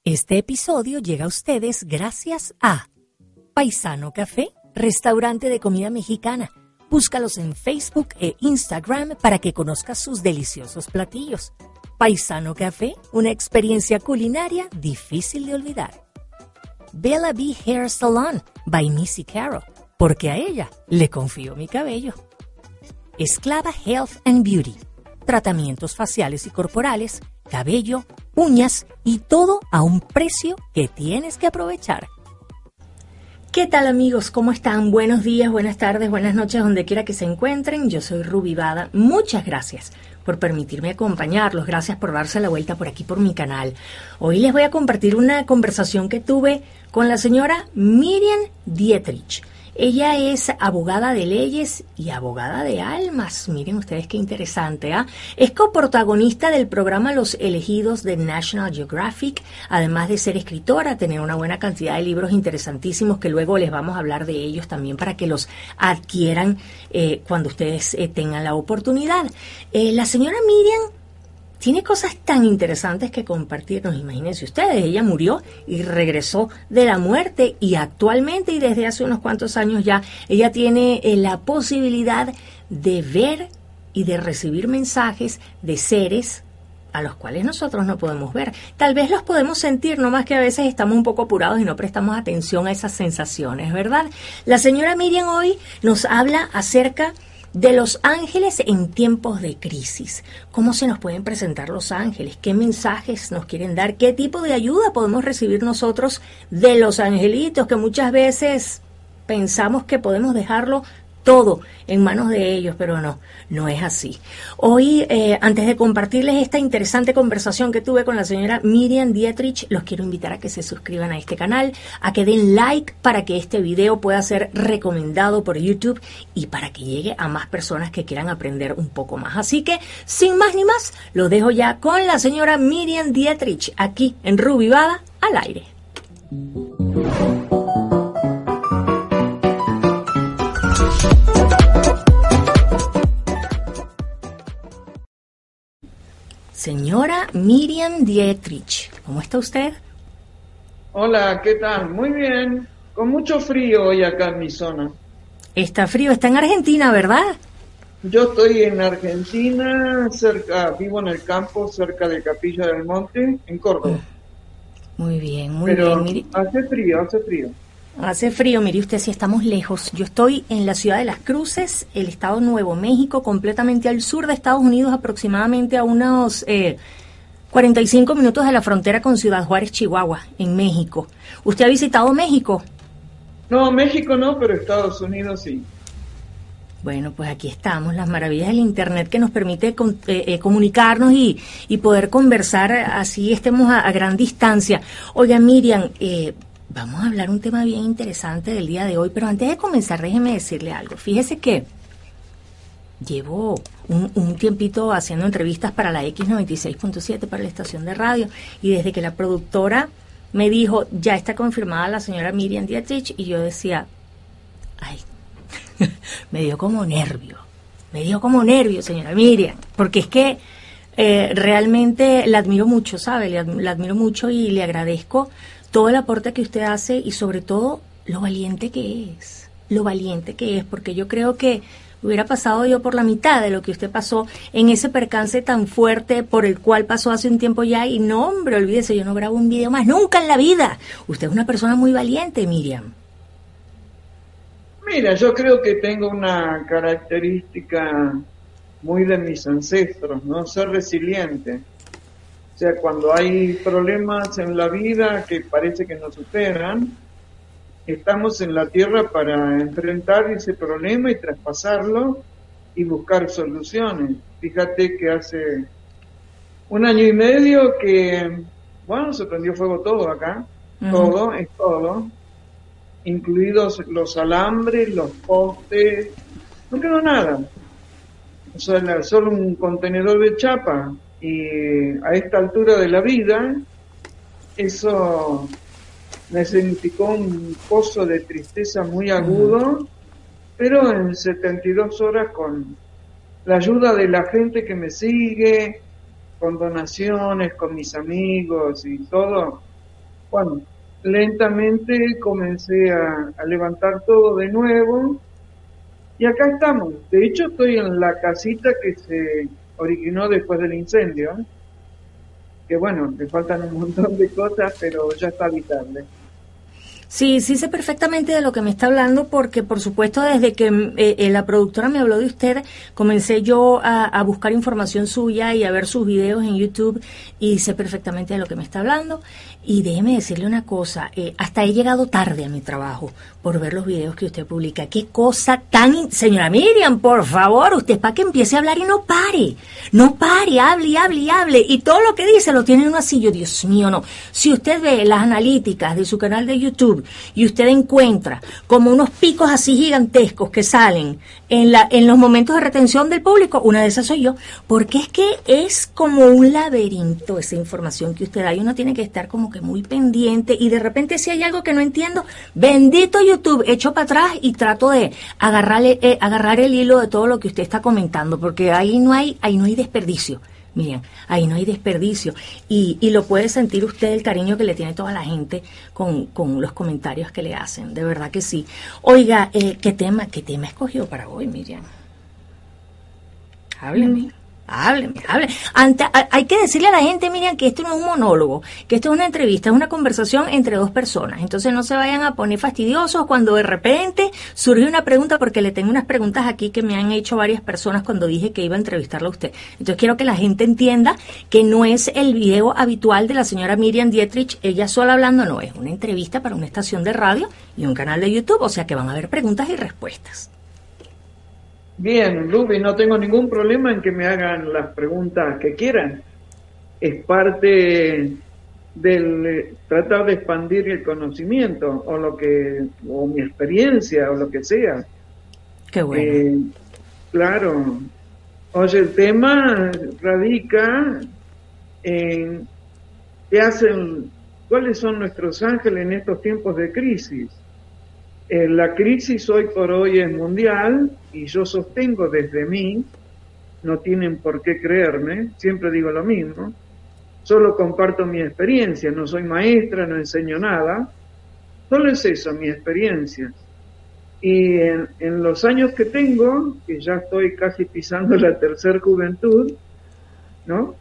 Este episodio llega a ustedes gracias a Paisano Café, restaurante de comida mexicana. Búscalos en Facebook e Instagram para que conozcas sus deliciosos platillos. Paisano Café, una experiencia culinaria difícil de olvidar. Bella Bee Hair Salon by Missy Carroll, porque a ella le confío mi cabello. Esclava Health and Beauty, tratamientos faciales y corporales, cabello, uñas y todo a un precio que tienes que aprovechar. ¿Qué tal, amigos? ¿Cómo están? Buenos días, buenas tardes, buenas noches, donde quiera que se encuentren. Yo soy Ruby Bada. Muchas gracias por permitirme acompañarlos. Gracias por darse la vuelta por aquí por mi canal. Hoy les voy a compartir una conversación que tuve con la señora Miriam Dietrich. Ella es abogada de leyes y abogada de almas. Miren ustedes qué interesante, ¿ah? Es coprotagonista del programa Los Elegidos de National Geographic, además de ser escritora, tener una buena cantidad de libros interesantísimos que luego les vamos a hablar de ellos también para que los adquieran cuando ustedes tengan la oportunidad. La señora Miriam tiene cosas tan interesantes que compartirnos. Imagínense ustedes, ella murió y regresó de la muerte y actualmente y desde hace unos cuantos años ya, ella tiene la posibilidad de ver y de recibir mensajes de seres a los cuales nosotros no podemos ver. Tal vez los podemos sentir, no más que a veces estamos un poco apurados y no prestamos atención a esas sensaciones, ¿verdad? La señora Miriam hoy nos habla acerca de los ángeles en tiempos de crisis. ¿Cómo se nos pueden presentar los ángeles? ¿Qué mensajes nos quieren dar? ¿Qué tipo de ayuda podemos recibir nosotros de los angelitos? Que muchas veces pensamos que podemos dejarlo todo en manos de ellos, pero no es así. Hoy, antes de compartirles esta interesante conversación que tuve con la señora Miriam Dietrich, los quiero invitar a que se suscriban a este canal, a que den like para que este video pueda ser recomendado por YouTube y para que llegue a más personas que quieran aprender un poco más. Así que, sin más ni más, los dejo ya con la señora Miriam Dietrich, aquí en Ruby Bada, al aire. Señora Miriam Dietrich, ¿cómo está usted? Hola, ¿qué tal? Muy bien, con mucho frío hoy acá en mi zona. Está frío, está en Argentina, ¿verdad? Yo estoy en Argentina, vivo en el campo, cerca de Capilla del Monte, en Córdoba. Muy bien, Pero mire. Hace frío. Hace frío, mire usted, si estamos lejos. Yo estoy en la ciudad de Las Cruces, el estado de Nuevo México, completamente al sur de Estados Unidos, aproximadamente a unos 45 minutos de la frontera con Ciudad Juárez, Chihuahua, en México. ¿Usted ha visitado México? No, México no, pero Estados Unidos sí. Bueno, pues aquí estamos, las maravillas del Internet que nos permite comunicarnos y poder conversar, así estemos a gran distancia. Oiga, Miriam, vamos a hablar un tema bien interesante del día de hoy, pero antes de comenzar, déjeme decirle algo. Fíjese que llevo un tiempito haciendo entrevistas para la X96.7, para la estación de radio, y desde que la productora me dijo, ya está confirmada la señora Miriam Dietrich, y yo decía, ay, me dio como nervio, señora Miriam, porque es que realmente la admiro mucho, ¿sabe? La admiro mucho y le agradezco todo el aporte que usted hace y sobre todo lo valiente que es, porque yo creo que hubiera pasado yo por la mitad de lo que usted pasó en ese percance tan fuerte por el cual pasó hace un tiempo ya y no, hombre, olvídese, yo no grabo un video más nunca en la vida. Usted es una persona muy valiente, Miriam. Mira, yo creo que tengo una característica muy de mis ancestros, ¿no? Ser resiliente. O sea, cuando hay problemas en la vida que parece que nos superan, estamos en la tierra para enfrentar ese problema y traspasarlo y buscar soluciones. Fíjate que hace 1 año y medio que, bueno, se prendió fuego todo acá, todo, incluidos los alambres, los postes, no quedó nada. O sea, solo un contenedor de chapa. Y a esta altura de la vida, eso me significó un pozo de tristeza muy agudo, pero en 72 horas con la ayuda de la gente que me sigue, con donaciones, con mis amigos y todo, Bueno, lentamente comencé a levantar todo de nuevo y acá estamos. De hecho, estoy en la casita que se originó después del incendio, que bueno, le faltan un montón de cosas, pero ya está habitable. Sí, sí sé perfectamente de lo que me está hablando porque, por supuesto, desde que la productora me habló de usted, comencé yo a buscar información suya y a ver sus videos en YouTube y sé perfectamente de lo que me está hablando. Y déjeme decirle una cosa, hasta he llegado tarde a mi trabajo por ver los videos que usted publica. Qué cosa tan... Señora Miriam, por favor, usted es para que empiece a hablar y no pare. No pare, hable y hable y hable. Y todo lo que dice lo tiene uno así. Yo, Dios mío, no. Si usted ve las analíticas de su canal de YouTube y usted encuentra como unos picos así gigantescos que salen en los momentos de retención del público, una de esas soy yo, porque es que es como un laberinto esa información que usted da y uno tiene que estar como que muy pendiente y de repente si hay algo que no entiendo, bendito YouTube, echo para atrás y trato de agarrar el hilo de todo lo que usted está comentando, porque ahí no hay desperdicio. Miren, ahí no hay desperdicio y lo puede sentir usted el cariño que le tiene toda la gente con los comentarios que le hacen, de verdad que sí. Oiga, ¿qué tema escogió para hoy, Miriam? Hábleme. Hábleme. Hay que decirle a la gente, Miriam, que esto no es un monólogo, que esto es una entrevista, es una conversación entre dos personas. Entonces no se vayan a poner fastidiosos cuando de repente surge una pregunta, porque le tengo unas preguntas aquí que me han hecho varias personas cuando dije que iba a entrevistarla a usted. Entonces quiero que la gente entienda que no es el video habitual de la señora Miriam Dietrich, ella sola hablando, no, es una entrevista para una estación de radio y un canal de YouTube, o sea que van a haber preguntas y respuestas. Bien, Luby, no tengo ningún problema en que me hagan las preguntas que quieran. Es parte del tratar de expandir el conocimiento o mi experiencia o lo que sea. Qué bueno. Claro. Oye, el tema radica en cuáles son nuestros ángeles en estos tiempos de crisis. La crisis hoy por hoy es mundial y yo sostengo desde mí, no tienen por qué creerme, siempre digo lo mismo, solo comparto mi experiencia, no soy maestra, no enseño nada, solo es eso, mi experiencia. Y en los años que tengo, que ya estoy casi pisando la tercera juventud, ¿no?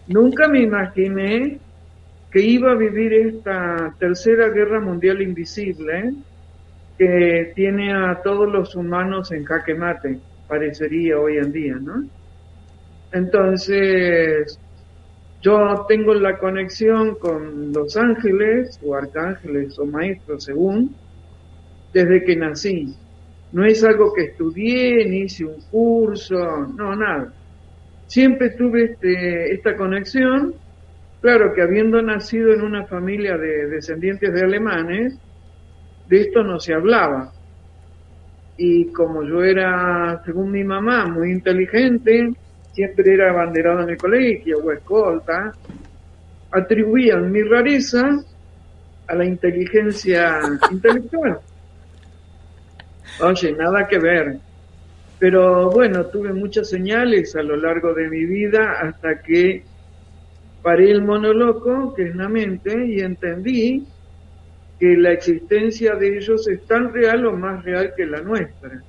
Nunca me imaginé que iba a vivir esta tercera guerra mundial invisible que tiene a todos los humanos en jaque mate, parecería hoy en día, ¿no? Entonces, yo tengo la conexión con los ángeles, o arcángeles, o maestros, según, desde que nací. No es algo que estudié, ni hice un curso, no, nada. Siempre tuve esta conexión. Claro que habiendo nacido en una familia de descendientes de alemanes, de esto no se hablaba. Y como yo era, según mi mamá, muy inteligente, siempre era abanderado en el colegio o escolta, atribuían mi rareza a la inteligencia intelectual. Oye, nada que ver. Pero bueno, tuve muchas señales a lo largo de mi vida hasta que paré el monoloco, que es la mente, y entendí que la existencia de ellos es tan real o más real que la nuestra.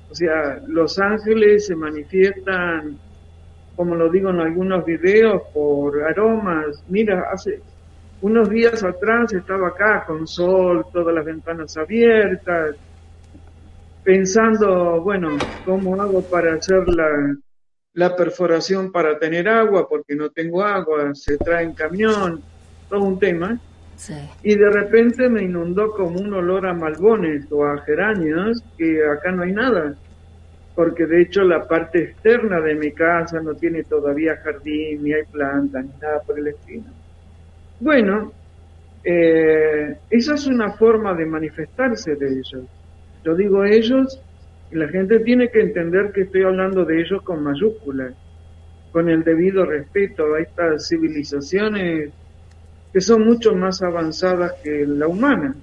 O sea, los ángeles se manifiestan, como lo digo en algunos videos, por aromas. Mira, hace unos días atrás estaba acá con sol, todas las ventanas abiertas, pensando, bueno, ¿cómo hago para hacer la perforación para tener agua? Porque no tengo agua, se trae en camión, todo un tema. Sí. Y de repente me inundó como un olor a malbones o a geranios, que acá no hay nada, porque de hecho la parte externa de mi casa no tiene todavía jardín, ni hay plantas, ni nada por el estilo. Bueno, esa es una forma de manifestarse de ellos. Yo digo ellos, y la gente tiene que entender que estoy hablando de ellos con mayúsculas, con el debido respeto a estas civilizaciones que son mucho más avanzadas que la humana.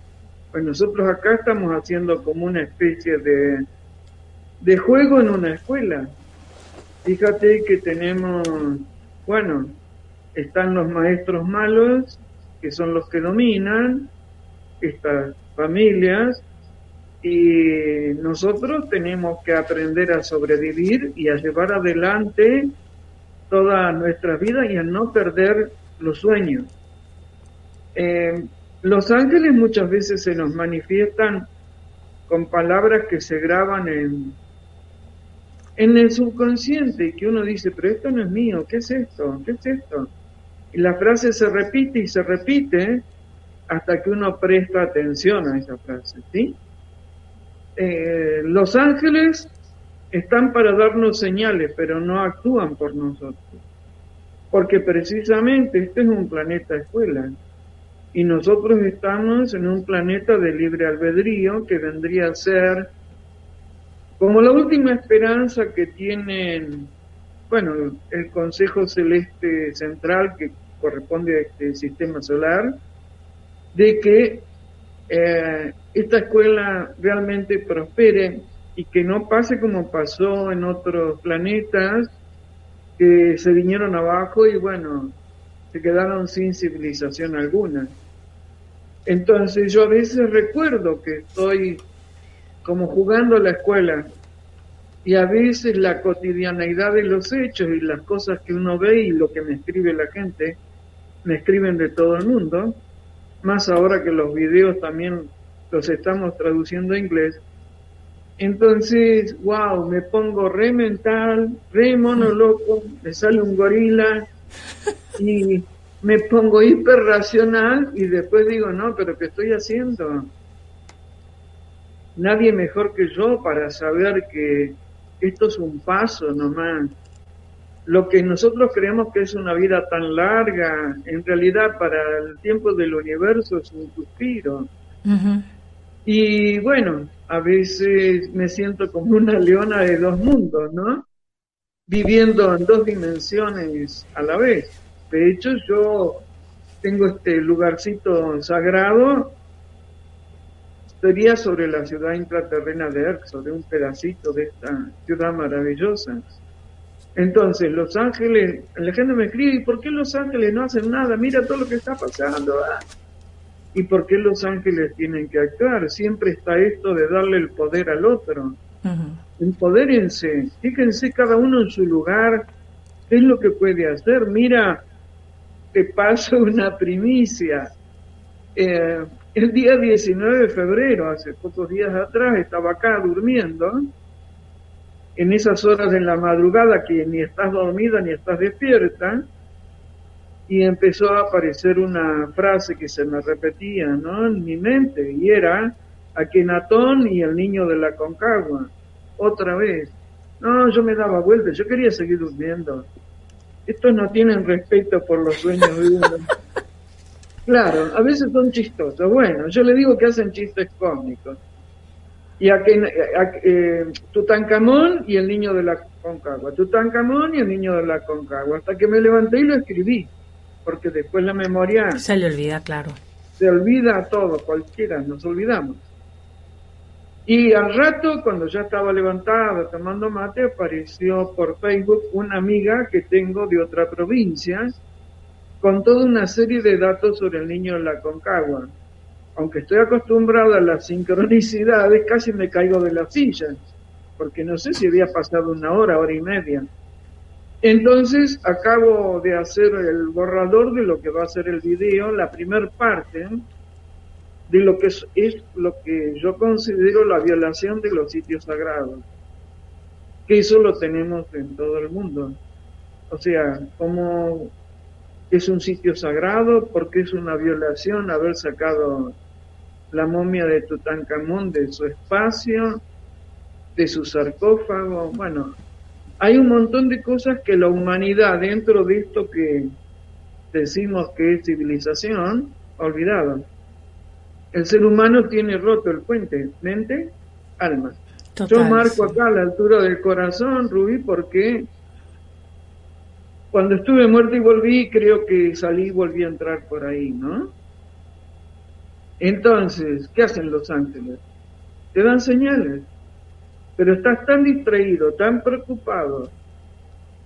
Pues nosotros acá estamos haciendo como una especie de juego en una escuela. Fíjate que tenemos, bueno, están los maestros malos que son los que dominan estas familias, y nosotros tenemos que aprender a sobrevivir y a llevar adelante toda nuestra vida y a no perder los sueños. Los ángeles muchas veces se nos manifiestan con palabras que se graban en el subconsciente y que uno dice, pero esto no es mío, ¿qué es esto? ¿Qué es esto? Y la frase se repite y se repite hasta que uno presta atención a esa frase, ¿sí? Los ángeles están para darnos señales, pero no actúan por nosotros, porque precisamente este es un planeta escuela y nosotros estamos en un planeta de libre albedrío que vendría a ser como la última esperanza que tienen, bueno, el Consejo Celeste Central, que corresponde a este sistema solar, de que esta escuela realmente prospere y que no pase como pasó en otros planetas que se vinieron abajo y bueno, se quedaron sin civilización alguna. Entonces yo a veces recuerdo que estoy como jugando a la escuela y a veces la cotidianeidad de los hechos y las cosas que uno ve y lo que me escribe la gente, me escriben de todo el mundo, más ahora que los videos también los estamos traduciendo a inglés. Entonces, wow, me pongo re mental, re mono loco, me sale un gorila y me pongo hiper racional y después digo, no, pero ¿qué estoy haciendo? Nadie mejor que yo para saber que esto es un paso nomás. Lo que nosotros creemos que es una vida tan larga, en realidad para el tiempo del universo es un suspiro. Ujú. Y bueno, a veces me siento como una leona de dos mundos, ¿no? Viviendo en dos dimensiones a la vez. De hecho, yo tengo este lugarcito sagrado, sería sobre la ciudad intraterrena de Erxo, de un pedacito de esta ciudad maravillosa. Entonces, los ángeles, la gente me escribe, ¿y por qué los ángeles no hacen nada? Mira todo lo que está pasando. ¿Y por qué los ángeles tienen que actuar? Siempre está esto de darle el poder al otro. Empodérense, fíjense cada uno en su lugar, qué es lo que puede hacer. Mira, te paso una primicia. El día 19 de febrero, hace pocos días atrás, estaba acá durmiendo, en esas horas de la madrugada que ni estás dormida ni estás despierta, y empezó a aparecer una frase que se me repetía, ¿no?, en mi mente, y era Akenatón y el niño de la Concagua. Otra vez. No, yo me daba vueltas, yo quería seguir durmiendo. Estos no tienen respeto por los sueños de uno. Claro, a veces son chistosos. Bueno, yo le digo que hacen chistes cómicos. Y Tutankamón y el niño de la Concagua. Tutankamón y el niño de la Concagua. Hasta que me levanté y lo escribí. Porque después la memoria... Se le olvida, claro. Se olvida todo, cualquiera, nos olvidamos. Y al rato, cuando ya estaba levantada tomando mate, apareció por Facebook una amiga que tengo de otra provincia, con toda una serie de datos sobre el niño de la Concagua. Aunque estoy acostumbrado a las sincronicidades, casi me caigo de la silla, porque no sé si había pasado una hora y media. Entonces, acabo de hacer el borrador de lo que va a ser el video, la primer parte de lo que es lo que yo considero la violación de los sitios sagrados, que eso lo tenemos en todo el mundo. O sea, como es un sitio sagrado, porque es una violación haber sacado la momia de Tutankamón de su espacio, de su sarcófago. Bueno, hay un montón de cosas que la humanidad, dentro de esto que decimos que es civilización, ha olvidado. El ser humano tiene roto el puente mente-alma. Yo marco acá a la altura del corazón, Rubí, porque cuando estuve muerto y volví, creo que salí y volví a entrar por ahí, ¿no? Entonces, ¿qué hacen los ángeles? Te dan señales, pero estás tan distraído, tan preocupado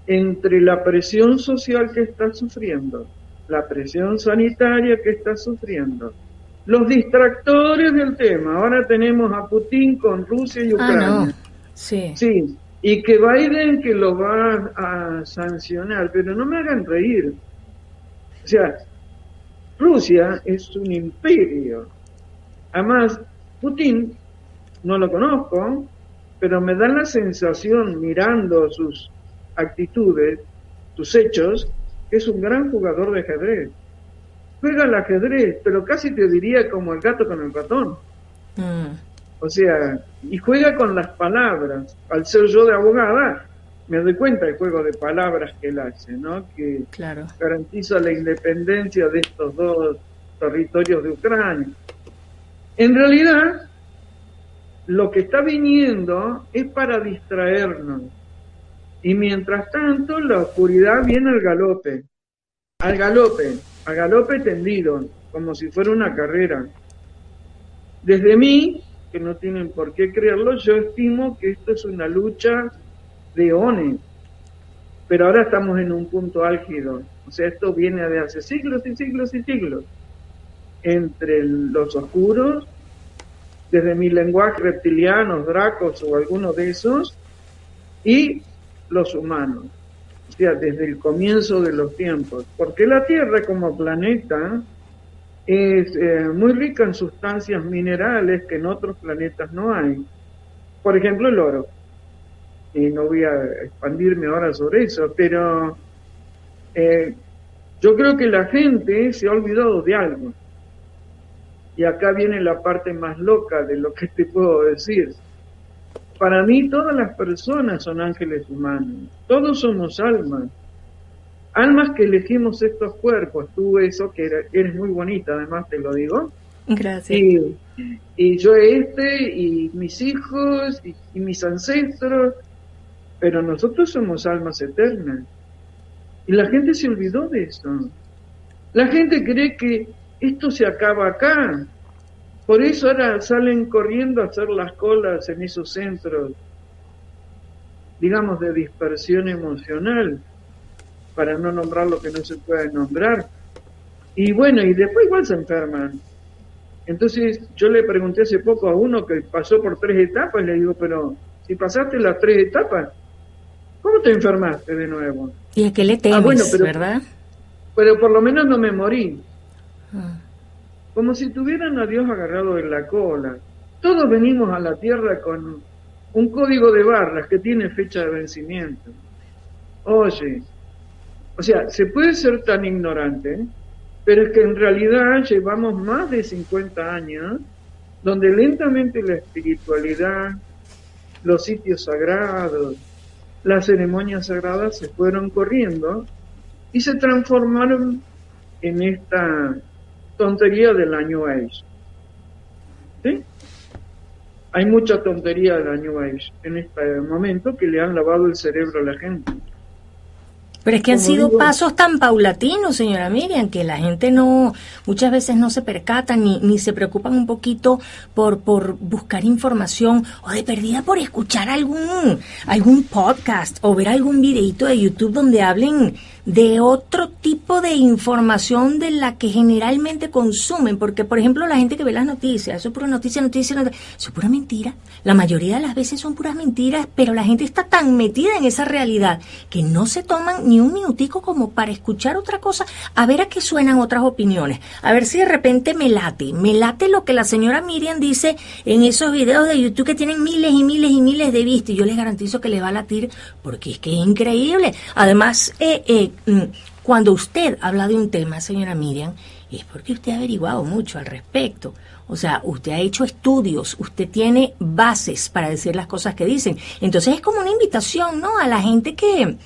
entre la presión social que estás sufriendo la presión sanitaria que está sufriendo, los distractores del tema. Ahora tenemos a Putin con Rusia y Ucrania. No. Sí. Sí, y que Biden que lo va a sancionar, pero no me hagan reír. O sea, Rusia es un imperio. Además, Putin no lo conozco, pero me da la sensación, mirando sus actitudes, sus hechos, que es un gran jugador de ajedrez. Juega al ajedrez, pero casi te diría como el gato con el ratón. O sea, y juega con las palabras. Al ser yo de abogada, me doy cuenta del juego de palabras que él hace, ¿no? Que Claro. garantiza la independencia de estos dos territorios de Ucrania. En realidad, lo que está viniendo es para distraernos. Y mientras tanto, la oscuridad viene al galope tendido, como si fuera una carrera. Desde mí, que no tienen por qué creerlo, yo estimo que esto es una lucha de eones, pero ahora estamos en un punto álgido. O sea, esto viene de hace siglos y siglos y siglos, entre los oscuros, desde mi lenguaje reptilianos, dracos o alguno de esos, y los humanos, o sea, desde el comienzo de los tiempos, porque la Tierra como planeta es muy rica en sustancias minerales que en otros planetas no hay. Por ejemplo, el oro. Y no voy a expandirme ahora sobre eso, pero yo creo que la gente se ha olvidado de algo. Y acá viene la parte más loca de lo que te puedo decir. Para mí todas las personas son ángeles humanos, todos somos almas que elegimos estos cuerpos. Tú eso que eres muy bonita, además te lo digo. Gracias. Y yo y mis hijos y mis ancestros, pero nosotros somos almas eternas. Y la gente se olvidó de eso. La gente cree que esto se acaba acá. Por eso ahora salen corriendo a hacer las colas en esos centros, digamos, de dispersión emocional, para no nombrar lo que no se puede nombrar. Y bueno, y después igual se enferman. Entonces yo le pregunté hace poco a uno que pasó por 3 etapas, le digo, pero si pasaste las 3 etapas, ¿cómo te enfermaste de nuevo? ¿Y a qué le temes, bueno, verdad? Pero por lo menos no me morí. Como si tuvieran a Dios agarrado de la cola. Todos venimos a la Tierra con un código de barras que tiene fecha de vencimiento. Oye, o sea, se puede ser tan ignorante, pero es que en realidad llevamos más de 50 años donde lentamente la espiritualidad, los sitios sagrados, las ceremonias sagradas se fueron corriendo y se transformaron en esta tontería del New Age. ¿Sí? Hay mucha tontería del New Age en este momento que le han lavado el cerebro a la gente. Pero es que han sido pasos tan paulatinos, señora Miriam, que la gente muchas veces no se percata ni se preocupan un poquito por buscar información o de perdida por escuchar algún podcast o ver algún videito de YouTube donde hablen de otro tipo de información de la que generalmente consumen, porque por ejemplo la gente que ve las noticias, eso es pura noticia, eso es pura mentira, la mayoría de las veces son puras mentiras, pero la gente está tan metida en esa realidad que no se toman ni un minutico como para escuchar otra cosa, a ver a qué suenan otras opiniones, a ver si de repente me late lo que la señora Miriam dice en esos videos de YouTube que tienen miles y miles y miles de vistas, y yo les garantizo que les va a latir, porque es que es increíble. Además, cuando usted habla de un tema, señora Miriam, es porque usted ha averiguado mucho al respecto. O sea, usted ha hecho estudios, usted tiene bases para decir las cosas que dicen. Entonces es como una invitación, ¿no?, a la gente que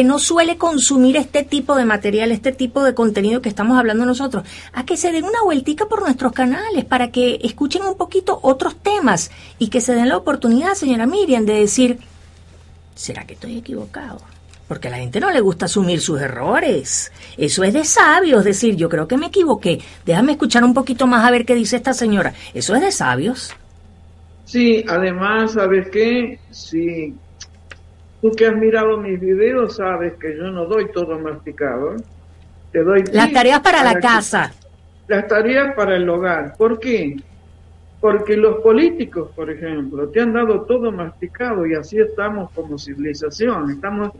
no suele consumir este tipo de material, este tipo de contenido que estamos hablando nosotros, a que se den una vueltica por nuestros canales para que escuchen un poquito otros temas y que se den la oportunidad, señora Miriam, de decir, ¿será que estoy equivocado? Porque a la gente no le gusta asumir sus errores. Eso es de sabios, decir, yo creo que me equivoqué. Déjame escuchar un poquito más a ver qué dice esta señora. Eso es de sabios. Sí, además, ¿sabes qué? Sí, tú que has mirado mis videos sabes que yo no doy todo masticado. te doy Las tips tareas para la que- casa. las tareas para el hogar. ¿Por qué? Porque los políticos, por ejemplo, te han dado todo masticado y así estamos como civilización. Estamos,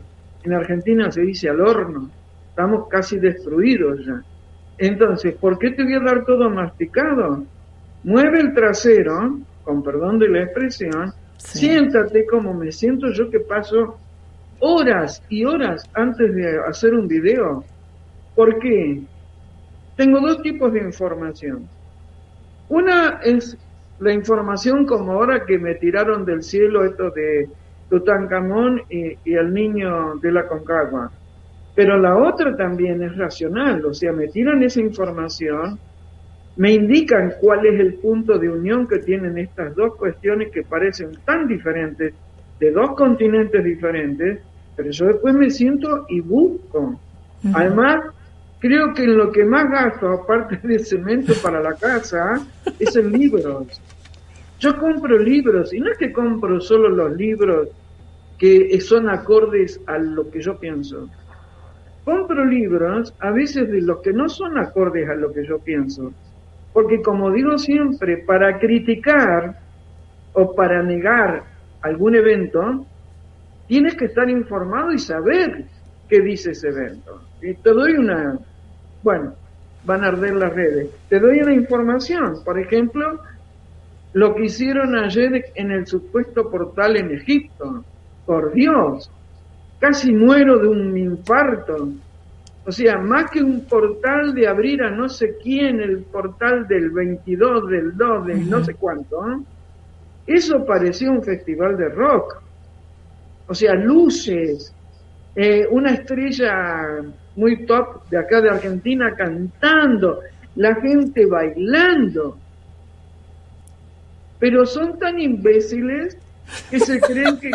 en Argentina se dice al horno, estamos casi destruidos ya. Entonces, ¿por qué te voy a dar todo masticado? Mueve el trasero, con perdón de la expresión, Sí. siéntate como me siento yo que paso horas y horas antes de hacer un video. ¿Por qué? Tengo dos tipos de información. Una es la información como ahora que me tiraron del cielo esto de Tutankamón y el niño de la Concagua. Pero la otra también es racional, o sea, me tiran esa información, me indican cuál es el punto de unión que tienen estas dos cuestiones que parecen tan diferentes, de dos continentes diferentes, pero yo después me siento y busco. Además, creo que lo que más gasto, aparte de cemento para la casa, es en libros. Yo compro libros, y no es que compro solo los libros que son acordes a lo que yo pienso. Compro libros, a veces de los que no son acordes a lo que yo pienso. Porque como digo siempre, para criticar o para negar algún evento, tienes que estar informado y saber qué dice ese evento. Y te doy una, bueno, van a arder las redes, te doy una información, por ejemplo, lo que hicieron ayer en el supuesto portal en Egipto, por Dios, casi muero de un infarto. O sea, más que un portal de abrir a no sé quién, el portal del 22, del 2, del no sé cuánto, ¿eh? Eso parecía un festival de rock. O sea, luces, una estrella muy top de acá de Argentina cantando, la gente bailando. Pero son tan imbéciles que se creen que,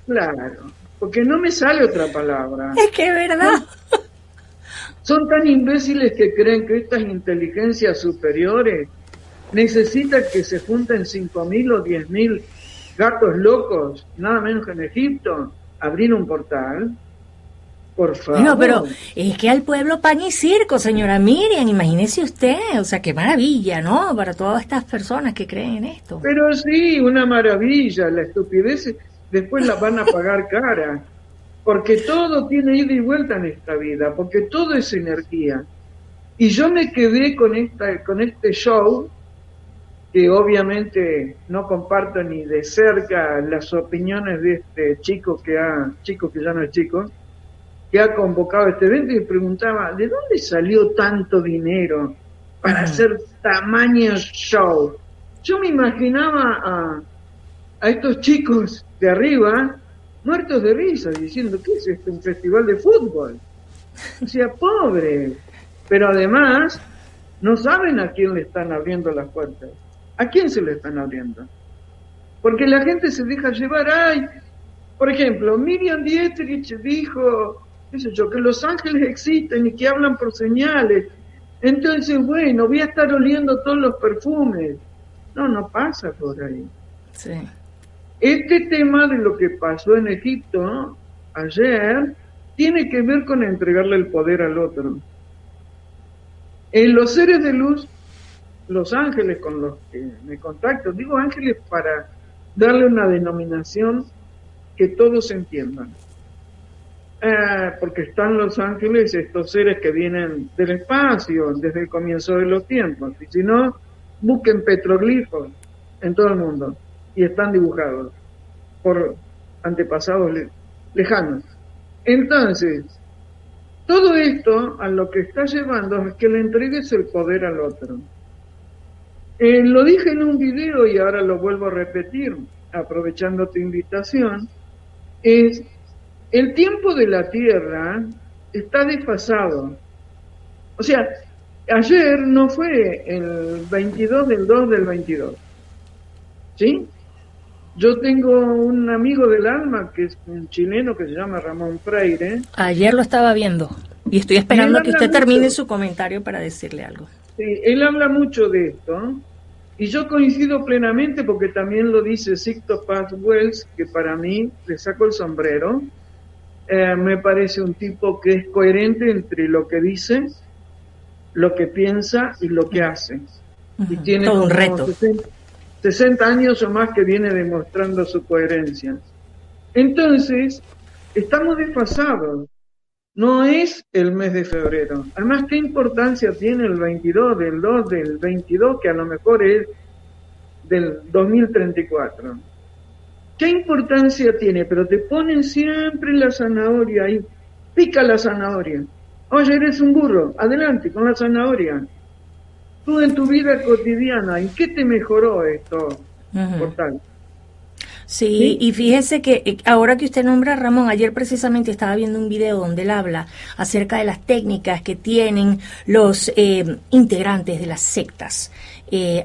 claro, porque no me sale otra palabra. Es que es verdad. Son tan imbéciles que creen que estas inteligencias superiores necesitan que se junten 5.000 o 10.000 gatos locos, nada menos que en Egipto, abrir un portal. Por favor. Bueno, pero es que al pueblo pan y circo, señora Miriam, imagínese usted, o sea, qué maravilla, ¿no? Para todas estas personas que creen en esto. Pero sí, una maravilla, la estupidez después la van a pagar cara, porque todo tiene ida y vuelta en esta vida, porque todo es energía. Y yo me quedé con este show, que obviamente no comparto ni de cerca las opiniones de este chico que ya no es chico, que ha convocado este evento, y preguntaba, ¿de dónde salió tanto dinero para hacer tamaños show? Yo me imaginaba a estos chicos de arriba muertos de risa, diciendo, ¿qué es esto? ¿Un festival de fútbol? O sea, pobre. Pero además, no saben a quién le están abriendo las puertas. ¿A quién se le están abriendo? Porque la gente se deja llevar. ¡Ay! Por ejemplo, Miriam Dietrich dijo, qué sé yo, que los ángeles existen y que hablan por señales. Entonces, bueno, voy a estar oliendo todos los perfumes. No pasa por ahí. Sí. Este tema de lo que pasó en Egipto, ¿no?, ayer, tiene que ver con entregarle el poder al otro. En los seres de luz, los ángeles con los que me contacto, digo ángeles para darle una denominación que todos entiendan. Porque están los ángeles, estos seres que vienen del espacio desde el comienzo de los tiempos, y si no, busquen petroglifos en todo el mundo, y están dibujados por antepasados lejanos. Entonces, todo esto a lo que está llevando es que le entregues el poder al otro. Lo dije en un video y ahora lo vuelvo a repetir, aprovechando tu invitación, es el tiempo de la Tierra está desfasado. O sea, ayer no fue el 22 del 2 del 22, ¿sí? Yo tengo un amigo del alma que es un chileno que se llama Ramón Freire. Ayer lo estaba viendo y estoy esperando él que usted habla termine mucho. su comentario para decirle algo. Sí, él habla mucho de esto y yo coincido plenamente porque también lo dice Sixto Paz Wells, que para mí le saco el sombrero. me parece un tipo que es coherente entre lo que dice, lo que piensa y lo que hace. Y tiene Todo un como reto. 60 años o más que viene demostrando su coherencia. Entonces, estamos desfasados. No es el mes de febrero. Además, ¿qué importancia tiene el 22 del 2 del 22, que a lo mejor es del 2034? ¿Qué importancia tiene? Pero te ponen siempre la zanahoria ahí. Pica la zanahoria. Oye, eres un burro. Adelante con la zanahoria. Tú en tu vida cotidiana, ¿en qué te mejoró esto, Portal? Sí, ¿Sí? y fíjese que ahora que usted nombra a Ramón, ayer precisamente estaba viendo un video donde él habla acerca de las técnicas que tienen los integrantes de las sectas,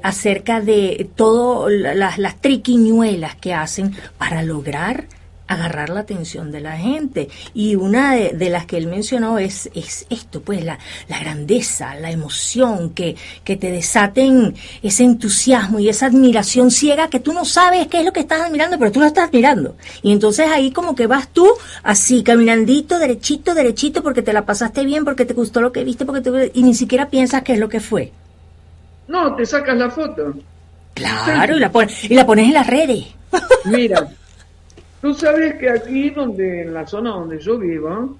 acerca de todas las triquiñuelas que hacen para lograr agarrar la atención de la gente. Y una de las que él mencionó es esto, pues la grandeza, la emoción, que te desaten ese entusiasmo y esa admiración ciega que tú no sabes qué es lo que estás admirando, pero tú lo estás admirando. Y entonces ahí como que vas tú así, caminandito, derechito, derechito, porque te la pasaste bien, porque te gustó lo que viste, y ni siquiera piensas qué es lo que fue. No, te sacas la foto. Claro, y la pones en las redes. Mira, tú sabes que aquí en la zona donde yo vivo,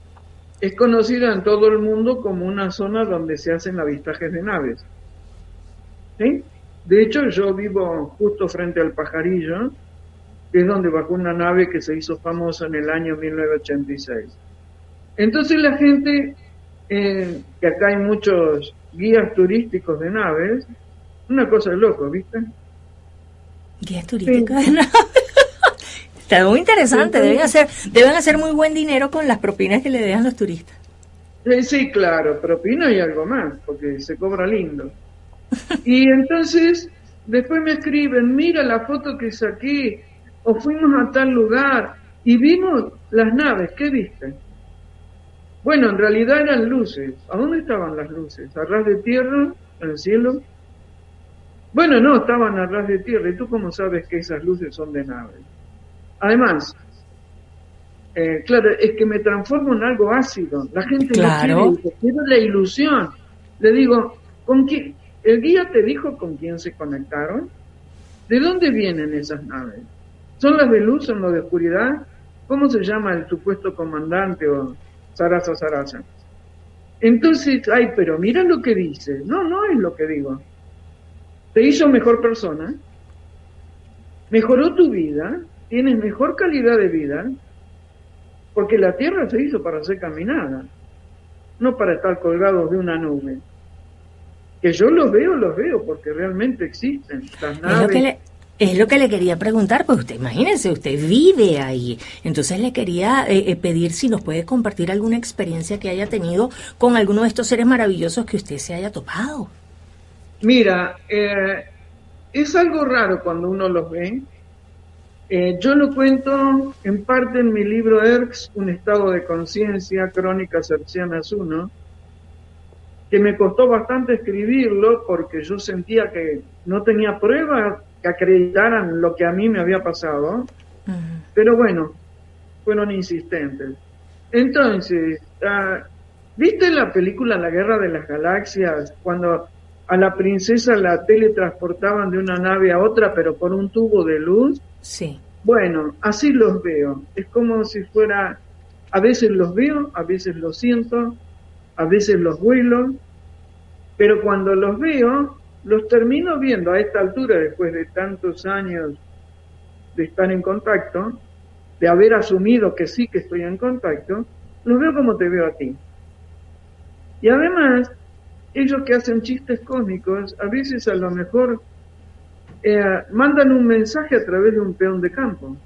es conocida en todo el mundo como una zona donde se hacen avistajes de naves. ¿Sí? De hecho, yo vivo justo frente al Pajarillo, que es donde bajó una nave que se hizo famosa en el año 1986. Entonces la gente, que acá hay muchos guías turísticos de naves, una cosa de loco, ¿viste? Guías Sí. turísticos. Está muy interesante, deben hacer muy buen dinero con las propinas que le dejan los turistas. Sí, claro, propina y algo más, porque se cobra lindo. Y entonces, después me escriben, mira la foto que saqué, o fuimos a tal lugar, y vimos las naves, ¿qué viste? Bueno, en realidad eran luces. ¿A dónde estaban las luces? ¿A ras de tierra? ¿En el cielo? Bueno, no, estaban a ras de tierra. ¿Y tú cómo sabes que esas luces son de naves? Además, claro, es que me transformo en algo ácido. La gente no quiere Claro. eso, quiere la ilusión. Le digo, ¿con quién? ¿El guía te dijo con quién se conectaron? ¿De dónde vienen esas naves? ¿Son las de luz, son las de oscuridad? ¿Cómo se llama el supuesto comandante o Sarasa? Entonces, ay, pero mira lo que dice. No, no es lo que digo. Te hizo mejor persona, mejoró tu vida, tienes mejor calidad de vida, porque la tierra se hizo para ser caminada, no para estar colgados de una nube. Que yo los veo, porque realmente existen. Las naves. Es lo que le quería preguntar, pues usted, imagínese, usted vive ahí. Entonces le quería pedir si nos puede compartir alguna experiencia que haya tenido con alguno de estos seres maravillosos que usted se haya topado. Mira, es algo raro cuando uno los ve. Yo lo cuento en parte en mi libro ERX, Un estado de conciencia, Crónicas Hertzianas 1, que me costó bastante escribirlo porque yo sentía que no tenía pruebas que acreditaran lo que a mí me había pasado, pero bueno, fueron insistentes. Entonces, ¿viste la película La Guerra de las Galaxias, cuando a la princesa la teletransportaban de una nave a otra, pero por un tubo de luz? Sí. Bueno, así los veo. Es como si fuera, a veces los veo, a veces los siento, a veces los vuelo, pero cuando los veo, los termino viendo a esta altura, después de tantos años de estar en contacto, de haber asumido que sí que estoy en contacto, los veo como te veo a ti. Y además, ellos que hacen chistes cósmicos, a veces a lo mejor mandan un mensaje a través de un peón de campo,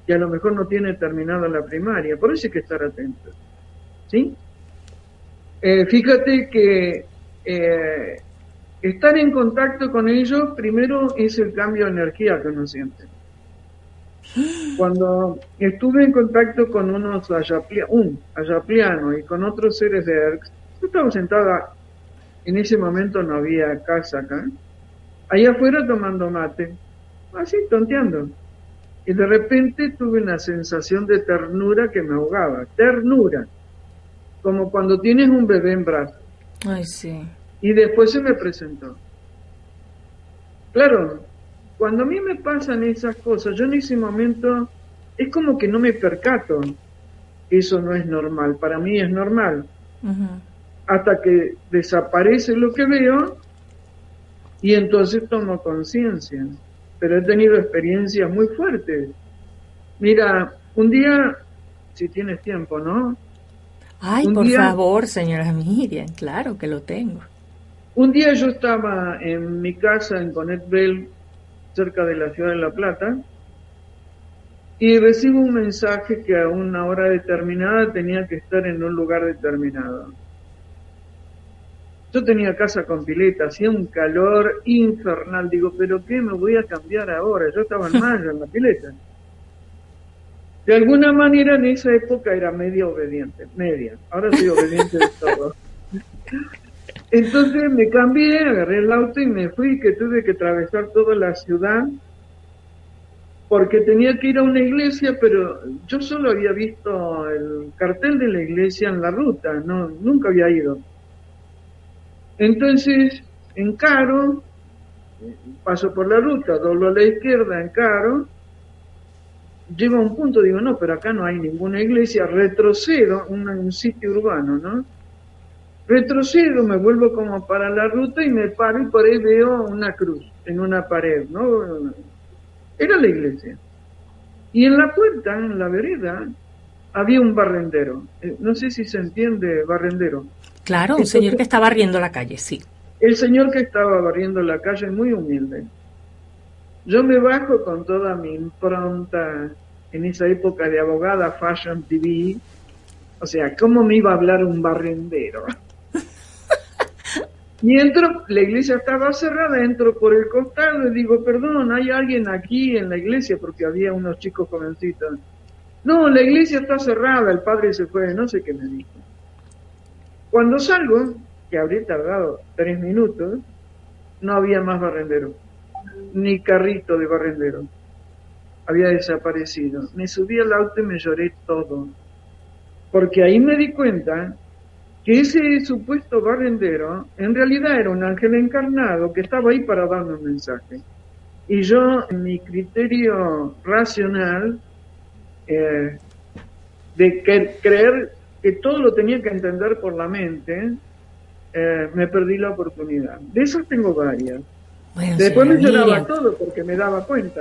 y a lo mejor no tiene terminado la primaria, por eso hay que estar atentos. ¿Sí? Fíjate que estar en contacto con ellos, primero es el cambio de energía que uno siente. Cuando estuve en contacto con un ayapliano y con otros seres de ERX, yo estaba sentada, en ese momento no había casa acá, allá afuera tomando mate, así tonteando. y de repente tuve una sensación de ternura que me ahogaba, ternura, como cuando tienes un bebé en brazos. Ay, sí. Y después se me presentó. Claro, cuando a mí me pasan esas cosas, yo en ese momento es como que no me percato que eso no es normal, para mí es normal. Uh-huh. Hasta que desaparece lo que veo y entonces tomo conciencia. Pero he tenido experiencias muy fuertes. Mira, un día, si tienes tiempo, ¿no? Ay, por favor, señora Miriam, claro que lo tengo. Un día yo estaba en mi casa en Connecticut, cerca de la ciudad de La Plata, y recibo un mensaje que a una hora determinada tenía que estar en un lugar determinado. Yo tenía casa con pileta, hacía un calor infernal. Digo, ¿pero qué me voy a cambiar ahora? Yo estaba en mayo en la pileta. De alguna manera en esa época era media obediente, media. Ahora soy obediente de todo. Entonces me cambié, agarré el auto y me fui, que tuve que atravesar toda la ciudad porque tenía que ir a una iglesia, pero yo solo había visto el cartel de la iglesia en la ruta, no, nunca había ido. Entonces, encaro, paso por la ruta, doblo a la izquierda, encaro, llego a un punto, digo, no, pero acá no hay ninguna iglesia, retrocedo, un sitio urbano, ¿no? Retrocedo, me vuelvo como para la ruta y me paro y por ahí veo una cruz en una pared, ¿no? Era la iglesia. Y en la puerta, en la vereda, había un barrendero. No sé si se entiende, barrendero. Claro, un señor que está barriendo la calle, sí. El señor que estaba barriendo la calle, muy humilde. Yo me bajo con toda mi impronta en esa época de abogada Fashion TV. O sea, ¿cómo me iba a hablar un barrendero? Y entro, la iglesia estaba cerrada, entro por el costado y digo, perdón, ¿hay alguien aquí en la iglesia? Porque había unos chicos jovencitos. No, la iglesia está cerrada, el padre se fue, no sé qué me dijo. Cuando salgo, que habría tardado 3 minutos, no había más barrendero, ni carrito de barrendero. Había desaparecido. Me subí al auto y me lloré todo. Porque ahí me di cuenta que ese supuesto barrendero en realidad era un ángel encarnado que estaba ahí para darme un mensaje. Y yo, en mi criterio racional, de creer que todo lo tenía que entender por la mente, me perdí la oportunidad. De esas tengo varias. Bueno, después me lloraba Miriam. todo porque me daba cuenta.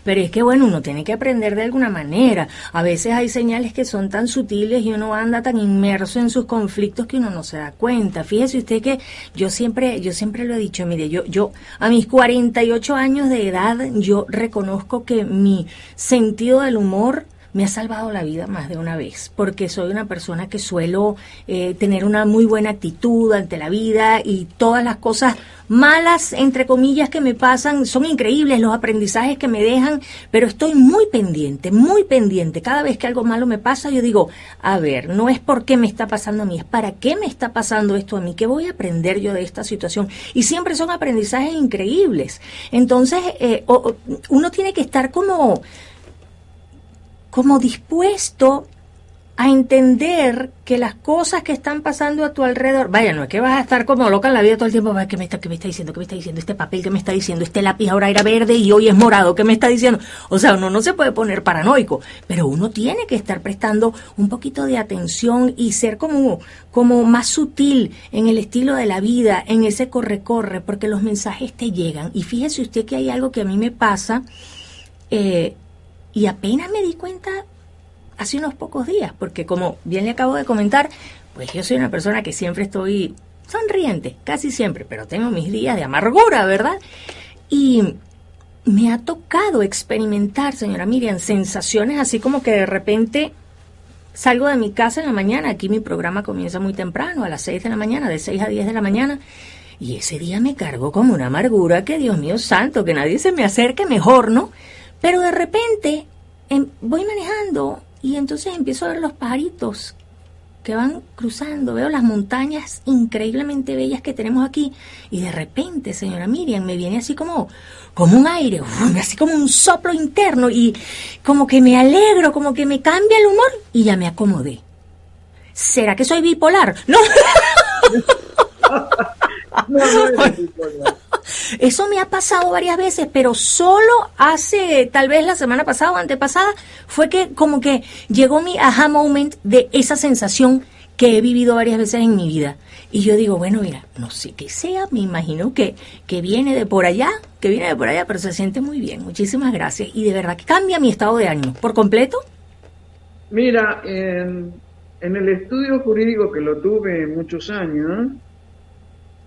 Pero es que, bueno, uno tiene que aprender de alguna manera. A veces hay señales que son tan sutiles y uno anda tan inmerso en sus conflictos que uno no se da cuenta. Fíjese usted que yo siempre lo he dicho, mire, yo a mis 48 años de edad, yo reconozco que mi sentido del humor me ha salvado la vida más de una vez, porque soy una persona que suelo tener una muy buena actitud ante la vida y todas las cosas malas, entre comillas, que me pasan son increíbles, los aprendizajes que me dejan, pero estoy muy pendiente. Cada vez que algo malo me pasa, yo digo, a ver, no es por qué me está pasando a mí, es para qué me está pasando esto a mí, qué voy a aprender yo de esta situación. Y siempre son aprendizajes increíbles. Entonces, uno tiene que estar como dispuesto a entender que las cosas que están pasando a tu alrededor, vaya, no es que vas a estar como loca en la vida todo el tiempo, ¿qué me está diciendo? Este papel, ¿qué me está diciendo? Este lápiz ahora era verde y hoy es morado, ¿qué me está diciendo? O sea, uno no se puede poner paranoico, pero uno tiene que estar prestando un poquito de atención y ser como más sutil en el estilo de la vida, en ese corre-corre, porque los mensajes te llegan. Y fíjese usted que hay algo que a mí me pasa, y apenas me di cuenta hace unos pocos días, porque como bien le acabo de comentar, pues yo soy una persona que siempre estoy sonriente, casi siempre, pero tengo mis días de amargura, ¿verdad? Y me ha tocado experimentar, señora Miriam, sensaciones así como que de repente salgo de mi casa en la mañana, aquí mi programa comienza muy temprano, a las 6 de la mañana, de 6 a 10 de la mañana, y ese día me cargó como una amargura que, Dios mío santo, que nadie se me acerque mejor, ¿no? Pero de repente voy manejando y entonces empiezo a ver los pajaritos que van cruzando, veo las montañas increíblemente bellas que tenemos aquí, y de repente, señora Miriam, me viene así como un aire, así como un soplo interno, y como que me alegro, como que me cambia el humor, y ya me acomodé. ¿Será que soy bipolar? No. No eres bipolar. Eso me ha pasado varias veces, pero solo hace, tal vez la semana pasada o antepasada, fue que como que llegó mi aha moment de esa sensación que he vivido varias veces en mi vida. Y yo digo, bueno, mira, no sé qué sea, me imagino que viene de por allá, pero se siente muy bien. Muchísimas gracias. Y de verdad que cambia mi estado de ánimo por completo. Mira, en el estudio jurídico que lo tuve muchos años,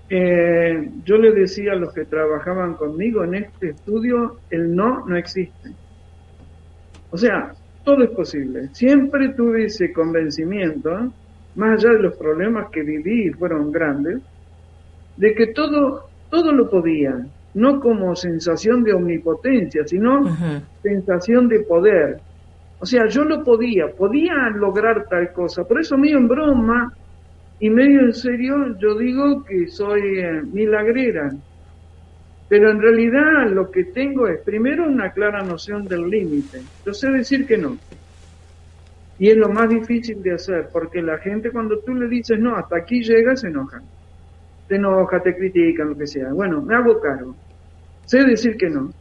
yo le decía a los que trabajaban conmigo, en este estudio el no existe. O sea, todo es posible. Siempre tuve ese convencimiento, más allá de los problemas que viví, fueron grandes, de que todo lo podía, no como sensación de omnipotencia, sino sensación de poder. O sea, yo lo podía lograr tal cosa. Por eso medio en broma y medio en serio yo digo que soy milagrera. Pero en realidad lo que tengo es primero una clara noción del límite. Yo sé decir que no. Y es lo más difícil de hacer, porque la gente cuando tú le dices no, hasta aquí llega, se enojan. Te enoja, te critican, lo que sea. Bueno, me hago cargo. Sé decir que no.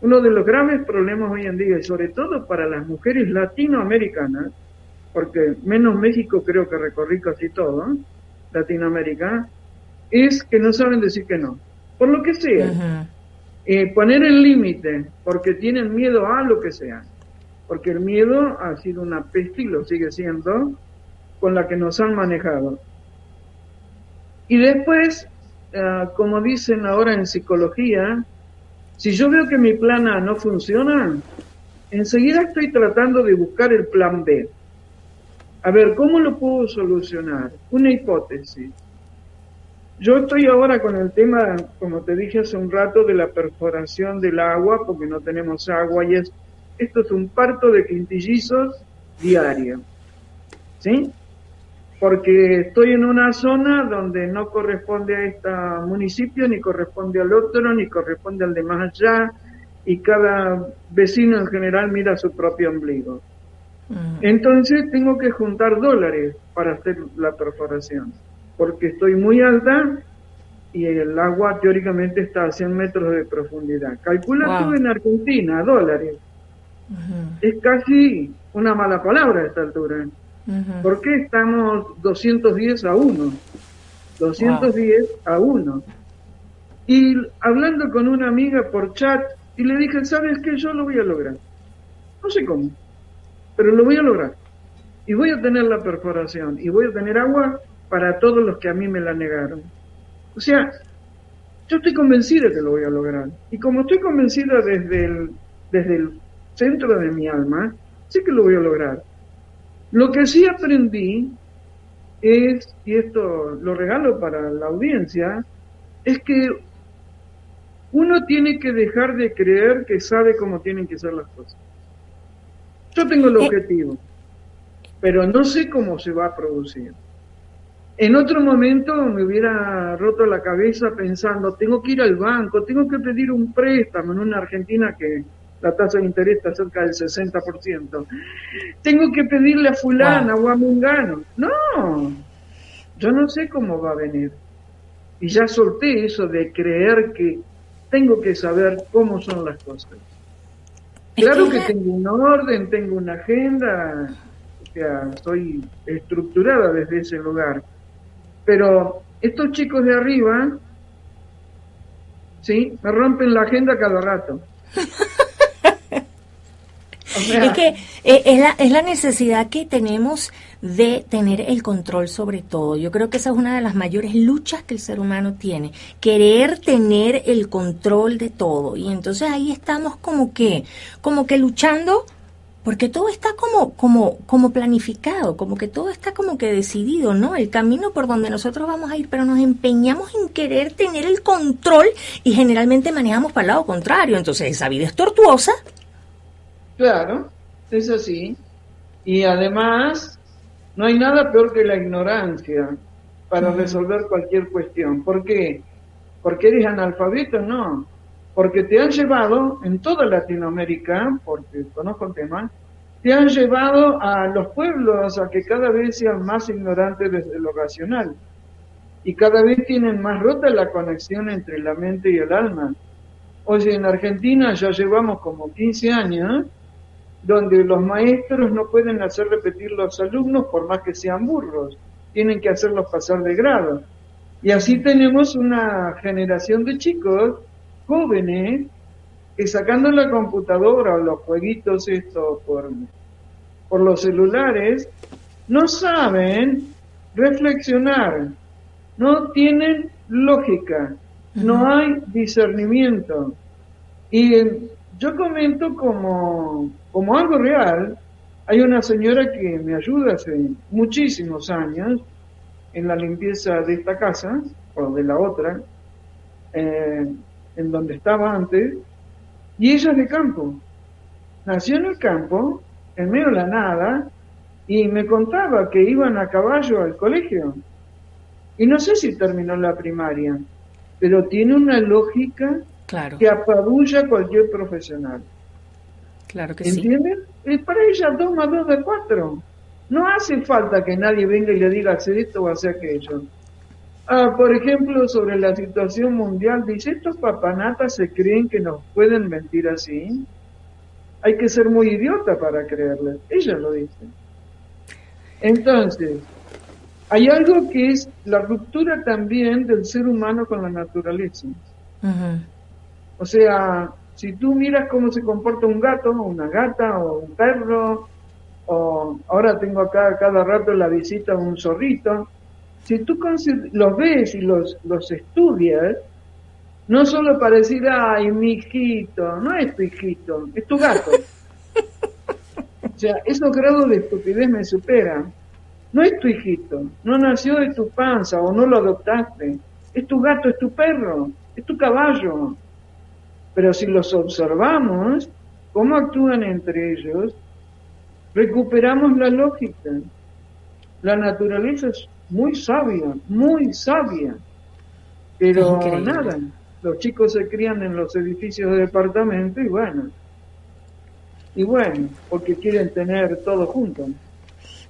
Uno de los graves problemas hoy en día, y sobre todo para las mujeres latinoamericanas, porque menos México creo que recorrí casi todo, Latinoamérica, es que no saben decir que no. Por lo que sea. Poner el límite, porque tienen miedo a lo que sea. Porque el miedo ha sido una peste y lo sigue siendo, con la que nos han manejado. Y después, como dicen ahora en psicología, si yo veo que mi plan A no funciona, enseguida estoy tratando de buscar el plan B. A ver, ¿cómo lo puedo solucionar? Una hipótesis. Yo estoy ahora con el tema, como te dije hace un rato, de la perforación del agua, porque no tenemos agua, y esto es un parto de quintillizos diario. ¿Sí? Porque estoy en una zona donde no corresponde a este municipio, ni corresponde al otro, ni corresponde al de más allá, y cada vecino en general mira su propio ombligo. Entonces tengo que juntar dólares para hacer la perforación, porque estoy muy alta y el agua teóricamente está a 100 metros de profundidad. Calcula tú en Argentina, dólares. Es casi una mala palabra a esta altura. ¿Por qué estamos 210 a 1? 210 a 1. Y hablando con una amiga por chat, y le dije, ¿sabes qué? Yo lo voy a lograr. No sé cómo, pero lo voy a lograr. Y voy a tener la perforación, y voy a tener agua para todos los que a mí me la negaron. O sea, yo estoy convencida que lo voy a lograr. Y como estoy convencida desde el centro de mi alma, sé que lo voy a lograr. Lo que sí aprendí es, y esto lo regalo para la audiencia, es que uno tiene que dejar de creer que sabe cómo tienen que ser las cosas. Yo tengo el objetivo, pero no sé cómo se va a producir. En otro momento me hubiera roto la cabeza pensando, tengo que ir al banco, tengo que pedir un préstamo en una Argentina que la tasa de interés está cerca del 60%. Tengo que pedirle a fulana o a mungano. No, yo no sé cómo va a venir. Y ya solté eso de creer que tengo que saber cómo son las cosas. Claro que tengo un orden, tengo una agenda, o sea, soy estructurada desde ese lugar. Pero estos chicos de arriba, ¿sí? Me rompen la agenda cada rato. O sea, es que es la necesidad que tenemos de tener el control sobre todo. Yo creo que esa es una de las mayores luchas que el ser humano tiene, querer tener el control de todo. Y entonces ahí estamos como que luchando, porque todo está como planificado, como que todo está como que decidido, ¿no? El camino por donde nosotros vamos a ir, pero nos empeñamos en querer tener el control y generalmente manejamos para el lado contrario. Entonces esa vida es tortuosa. Claro, es así. Y además, No hay nada peor que la ignorancia para resolver cualquier cuestión. ¿Por qué? ¿Porque eres analfabeto? No. Porque te han llevado, en toda Latinoamérica, porque conozco el tema, te han llevado a los pueblos a que cada vez sean más ignorantes desde lo racional. Y cada vez tienen más rota la conexión entre la mente y el alma. Oye, en Argentina ya llevamos como 15 años, donde los maestros no pueden hacer repetir los alumnos por más que sean burros. Tienen que hacerlos pasar de grado. Y así tenemos una generación de chicos jóvenes que sacando la computadora o los jueguitos estos por los celulares, no saben reflexionar, no tienen lógica, no hay discernimiento. Y yo comento como algo real. Hay una señora que me ayuda hace muchísimos años en la limpieza de esta casa, o de la otra, en donde estaba antes, y ella es de campo. Nació en el campo, en medio de la nada, y me contaba que iban a caballo al colegio. Y no sé si terminó la primaria, pero tiene una lógica que apabulla a cualquier profesional. Claro que ¿entienden? sí. Para ella 2 más 2 da 4. No hace falta que nadie venga y le diga hacer esto o hacer aquello. Por ejemplo, sobre la situación mundial, dice, estos papanatas se creen que nos pueden mentir así. Hay que ser muy idiota para creerles. Ella lo dice. Entonces, hay algo que es la ruptura también del ser humano con la naturaleza. O sea, si tú miras cómo se comporta un gato, o una gata, o un perro, o ahora tengo acá cada rato la visita de un zorrito, si tú los ves y los estudias, no solo para decir, ay, mi hijito, no es tu hijito, es tu gato. O sea, esos grados de estupidez me superan. No es tu hijito, no nació de tu panza o no lo adoptaste. Es tu gato, es tu perro, es tu caballo. Pero si los observamos, cómo actúan entre ellos, recuperamos la lógica. La naturaleza es muy sabia. Pero nada, los chicos se crían en los edificios de departamento y bueno, porque quieren tener todo junto.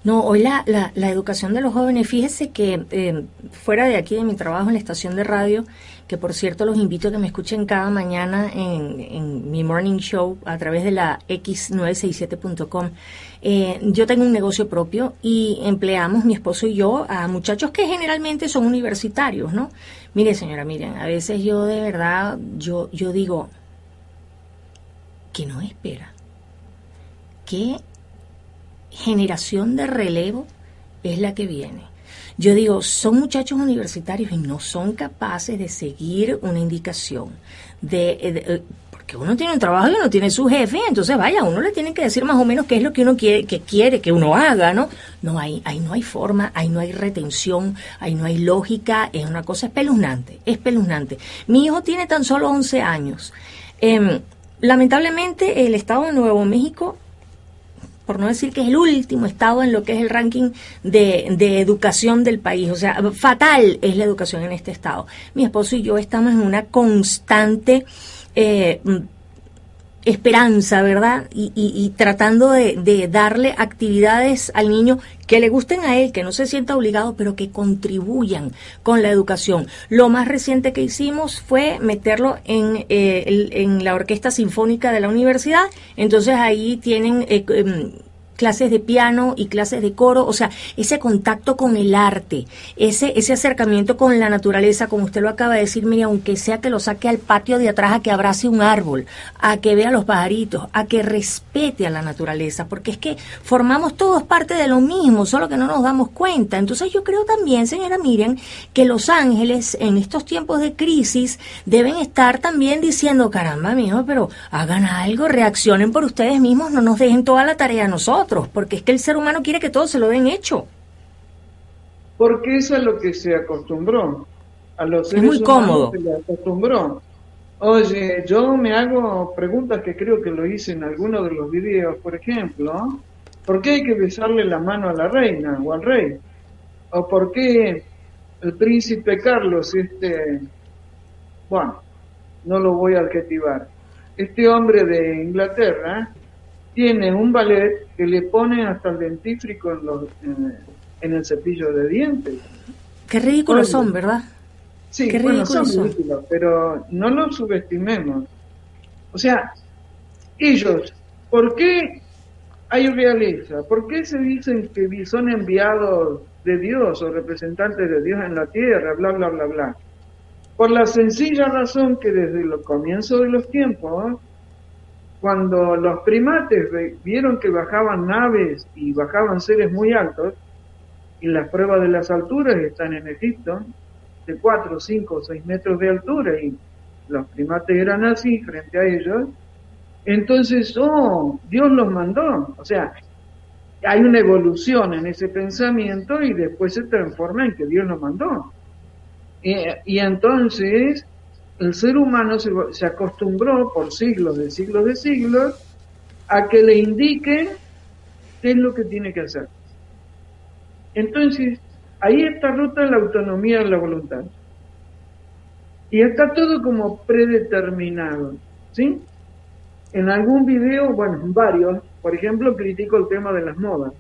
No, hoy la educación de los jóvenes, fíjese que fuera de aquí de mi trabajo en la estación de radio, que por cierto los invito a que me escuchen cada mañana en mi morning show a través de la x967.com, yo tengo un negocio propio y empleamos, mi esposo y yo, a muchachos que generalmente son universitarios, ¿no? Mire, señora Miriam, a veces yo de verdad, yo digo, ¿qué nos espera? ¿Qué generación de relevo es la que viene? Yo digo, son muchachos universitarios y no son capaces de seguir una indicación porque uno tiene un trabajo y uno tiene su jefe, entonces vaya, uno le tiene que decir más o menos qué es lo que uno quiere que uno haga, ¿no? No hay, ahí no hay forma, ahí no hay retención, ahí no hay lógica, es una cosa espeluznante. Mi hijo tiene tan solo 11 años. Lamentablemente el estado de Nuevo México, por no decir que es el último estado en lo que es el ranking de educación del país, o sea, fatal es la educación en este estado. Mi esposo y yo estamos en una constante esperanza, ¿verdad? Y tratando de darle actividades al niño que le gusten a él, que no se sienta obligado, pero que contribuyan con la educación. Lo más reciente que hicimos fue meterlo en la Orquesta Sinfónica de la universidad, entonces ahí tienen clases de piano y clases de coro, o sea, ese contacto con el arte, ese acercamiento con la naturaleza, como usted lo acaba de decir, mire, aunque sea que lo saque al patio de atrás a que abrace un árbol, a que vea los pajaritos, a que respete a la naturaleza, porque es que formamos todos parte de lo mismo, solo que no nos damos cuenta. Entonces yo creo también, señora Miriam, que los ángeles en estos tiempos de crisis deben estar también diciendo, caramba, mijo, pero hagan algo, reaccionen por ustedes mismos, no nos dejen toda la tarea a nosotros, porque es que el ser humano quiere que todo se lo den hecho. Porque eso es lo que se acostumbró. A los seres es muy cómodo. Se le acostumbró. Oye, yo me hago preguntas que creo que lo hice en alguno de los videos, por ejemplo, ¿Por qué hay que besarle la mano a la reina o al rey? ¿O por qué el príncipe Carlos, bueno, no lo voy a adjetivar, este hombre de Inglaterra tiene un ballet que le pone hasta el dentífrico en el cepillo de dientes? Qué ridículos Oye, son, ¿verdad? sí, Qué bueno, son ridículos son. ridículos, pero no los subestimemos. O sea, ellos, ¿por qué hay realeza? ¿Por qué se dicen que son enviados de Dios o representantes de Dios en la tierra? Bla, bla, bla, bla. Por la sencilla razón que desde el comienzo de los tiempos, cuando los primates vieron que bajaban naves y bajaban seres muy altos, y las pruebas de las alturas están en Egipto, de 4, 5, 6 metros de altura, y los primates eran así frente a ellos, entonces, Dios los mandó. O sea, hay una evolución en ese pensamiento y después se transforma en que Dios los mandó. Y entonces el ser humano se acostumbró por siglos de siglos de siglos a que le indiquen qué es lo que tiene que hacer. Entonces, ahí está rota la autonomía de la voluntad. Y está todo como predeterminado, ¿sí? En algún video, bueno, en varios, por ejemplo, critico el tema de las modas.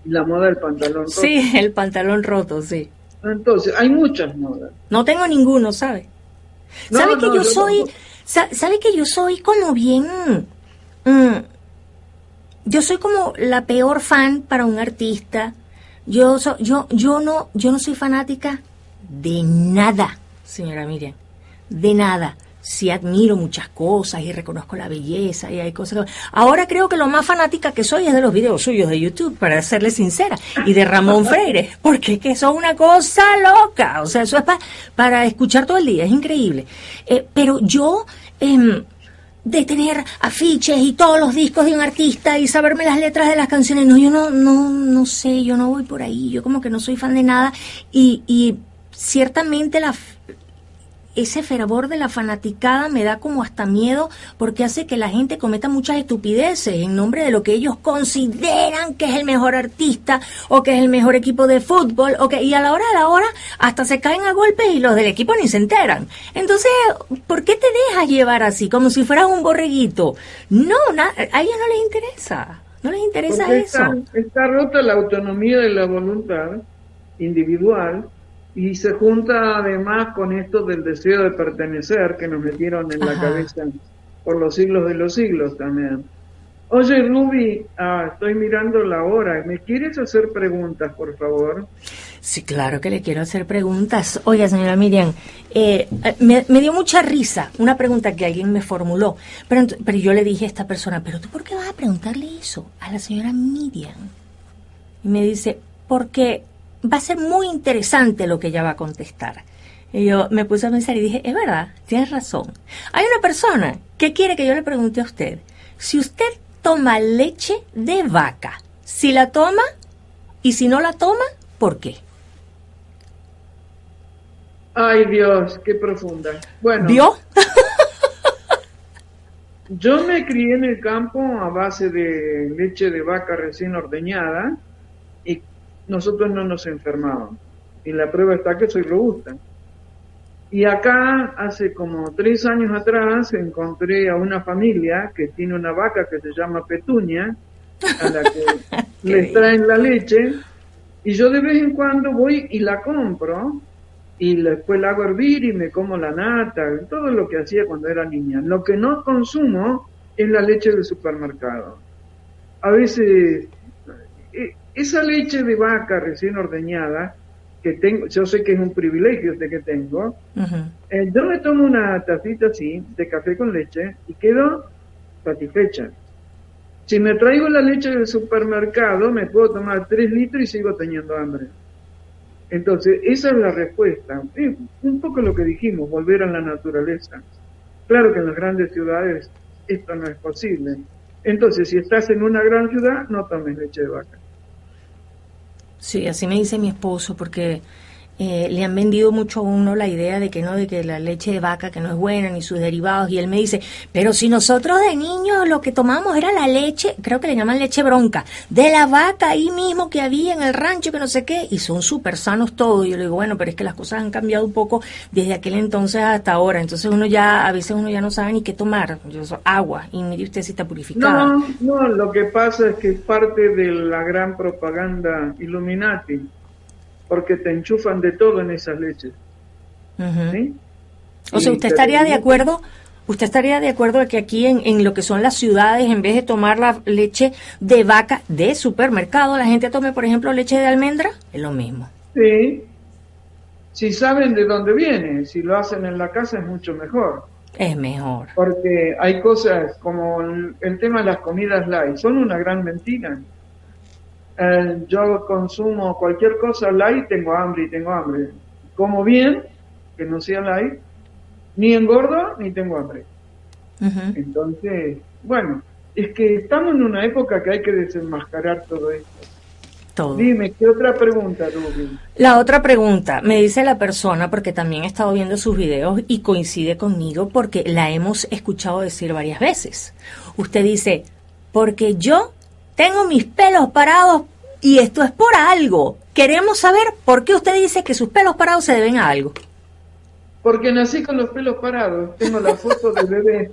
La moda del pantalón roto. Sí, el pantalón roto, sí. Entonces, hay muchas modas. No tengo ninguno, ¿sabe? No, ¿Sabe que no, yo yo soy, tampoco. sabe que yo soy como bien, mm, yo soy como la peor fan para un artista. Yo no soy fanática de nada, señora Miriam, de nada. Sí admiro muchas cosas y reconozco la belleza y hay cosas ahora creo que lo más fanática que soy es de los videos suyos de YouTube, para serle sincera, y de Ramón Freire, porque es que eso es una cosa loca, o sea, eso es para escuchar todo el día, es increíble. Pero yo, de tener afiches y todos los discos de un artista y saberme las letras de las canciones, no, yo no sé, yo no voy por ahí, yo como que no soy fan de nada y ciertamente ese fervor de la fanaticada me da como hasta miedo, porque hace que la gente cometa muchas estupideces en nombre de lo que ellos consideran que es el mejor artista o que es el mejor equipo de fútbol, y a la hora hasta se caen a golpes y los del equipo ni se enteran. Entonces, ¿por qué te dejas llevar así, como si fueras un borreguito? No, a ellos no les interesa, no les interesa Porque eso. está rota la autonomía de la voluntad individual y se junta además con esto del deseo de pertenecer que nos metieron en la cabeza por los siglos de los siglos también. Oye, Ruby, estoy mirando la hora. ¿Me quieres hacer preguntas, por favor? Sí, claro que le quiero hacer preguntas. Oiga, señora Miriam, me dio mucha risa una pregunta que alguien me formuló, pero yo le dije a esta persona, ¿pero tú por qué vas a preguntarle eso a la señora Miriam? Y me dice, porque va a ser muy interesante lo que ella va a contestar. Y yo me puse a pensar y dije, es verdad, tienes razón. Hay una persona que quiere que yo le pregunte a usted, si usted toma leche de vaca, si la toma y si no la toma, ¿por qué? Ay, Dios, qué profunda. Bueno, ¿Vio? Yo me crié en el campo a base de leche de vaca recién ordeñada y nosotros no nos enfermábamos. Y la prueba está que soy robusta. Y acá, hace como 3 años atrás, encontré a una familia que tiene una vaca que se llama Petunia, a la que les traen la leche, y yo de vez en cuando voy y la compro, y después la hago hervir y me como la nata, todo lo que hacía cuando era niña. Lo que no consumo es la leche del supermercado. A veces, esa leche de vaca recién ordeñada, que tengo, yo sé que es un privilegio este que tengo, yo me tomo una tacita así de café con leche y quedo satisfecha. Si me traigo la leche del supermercado, me puedo tomar 3 litros y sigo teniendo hambre. Entonces, esa es la respuesta. Un poco lo que dijimos, volver a la naturaleza. Claro que en las grandes ciudades esto no es posible. Entonces, si estás en una gran ciudad, no tomes leche de vaca. Sí, así me dice mi esposo, porque le han vendido mucho a uno la idea de que no, de que la leche de vaca que no es buena ni sus derivados, y él me dice, pero si nosotros de niños lo que tomamos era la leche, creo que le llaman leche bronca, de la vaca ahí mismo que había en el rancho, que no sé qué, y son súper sanos todos. Y yo le digo, bueno, pero es que las cosas han cambiado un poco desde aquel entonces hasta ahora, entonces a veces uno ya no sabe ni qué tomar, agua, y mire usted si está purificada. No, lo que pasa es que es parte de la gran propaganda Illuminati, porque te enchufan de todo en esas leches. Uh-huh. ¿Sí? O sea, ¿usted estaría de acuerdo de que aquí en lo que son las ciudades, en vez de tomar la leche de vaca de supermercado, la gente tome, por ejemplo, leche de almendra? Es lo mismo. Sí, si saben de dónde viene, si lo hacen en la casa es mucho mejor. Es mejor. Porque hay cosas como el tema de las comidas light, son una gran mentira. Yo consumo cualquier cosa light, tengo hambre. Como bien, que no sea light, ni engordo ni tengo hambre. Uh-huh. Entonces, bueno, es que estamos en una época que hay que desenmascarar todo esto. Todo. Dime, ¿qué otra pregunta, Ruby? La otra pregunta, me dice la persona, porque también he estado viendo sus videos y coincide conmigo porque la hemos escuchado decir varias veces. Usted dice, porque yo tengo mis pelos parados y esto es por algo. Queremos saber por qué usted dice que sus pelos parados se deben a algo. Porque nací con los pelos parados, tengo la foto del bebé.